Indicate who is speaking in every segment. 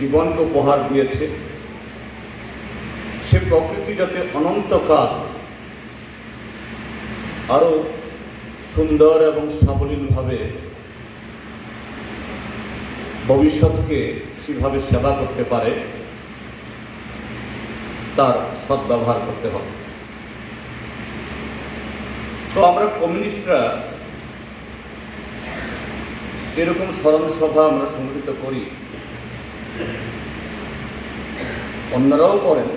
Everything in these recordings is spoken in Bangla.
Speaker 1: জীবনকে উপহার দিয়েছে, সে প্রকৃতি যাতে অনন্তকাল আরো সুন্দর এবং সাবলীলভাবে ভবিষ্যৎকে সেভাবে সেবা করতে পারে, তার সদ্ব্যবহার করতে হবে। তো আমরা কমিউনিস্টরা এরকম স্মরণ সভা আমরা সংগঠিত করি, অন্যরাও করেন।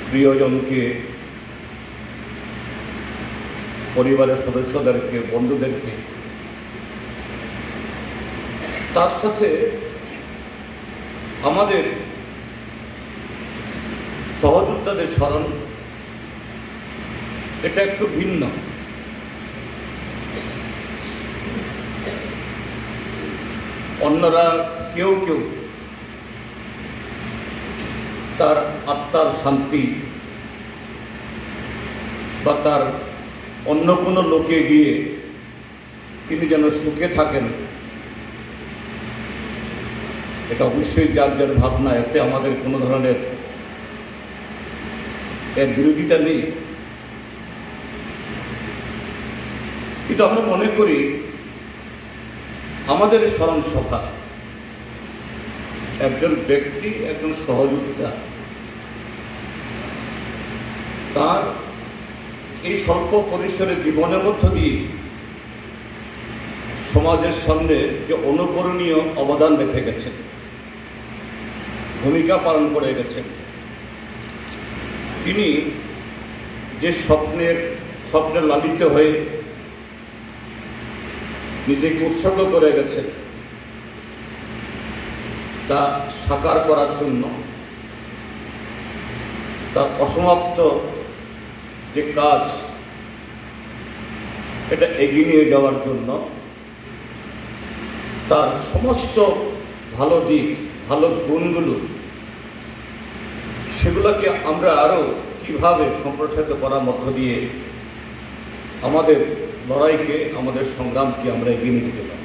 Speaker 1: প্রিয়জনকে, পরিবারের সদস্যদেরকে, বন্ধুদেরকে, তার সাথে আমাদের সহযোদ্ধাদের স্মরণ, এটা একটু ভিন্ন। অন্যরা কেউ কেউ তার আত্মার শান্তি বা তার অন্য কোনো লোকে গিয়ে তিনি যেন সুখে থাকেন, এটা অবশ্যই যার যার ভাবনা, এতে আমাদের কোনো ধরনের এর বিরোধিতা নেই। কিন্তু আমরা মনে করি আমাদের স্মরণ সভা একজন ব্যক্তি, একজন সহযোগিতা, তার এই স্বল্প পরিসরের জীবনের মধ্য দিয়ে সমাজের সামনে যে অনুকরণীয় অবদান রেখে গেছেন, ভূমিকা পালন করে গেছেন, তিনি যে স্বপ্নের লালিত হয়ে নিজেকে উৎসর্গ করে গেছেন, তা সাকার করার জন্য, তার অসমাপ্ত যে কাজ এটা এগিয়ে নিয়ে যাওয়ার জন্য তার সমস্ত ভালো দিক, ভালো গুণগুলো, সেগুলোকে আমরা আরো কিভাবে সম্প্রসারিত করার মধ্য দিয়ে আমাদের লড়াইকে, আমাদের সংগ্রামকে আমরা এগিয়ে নিয়ে যেতে পারি।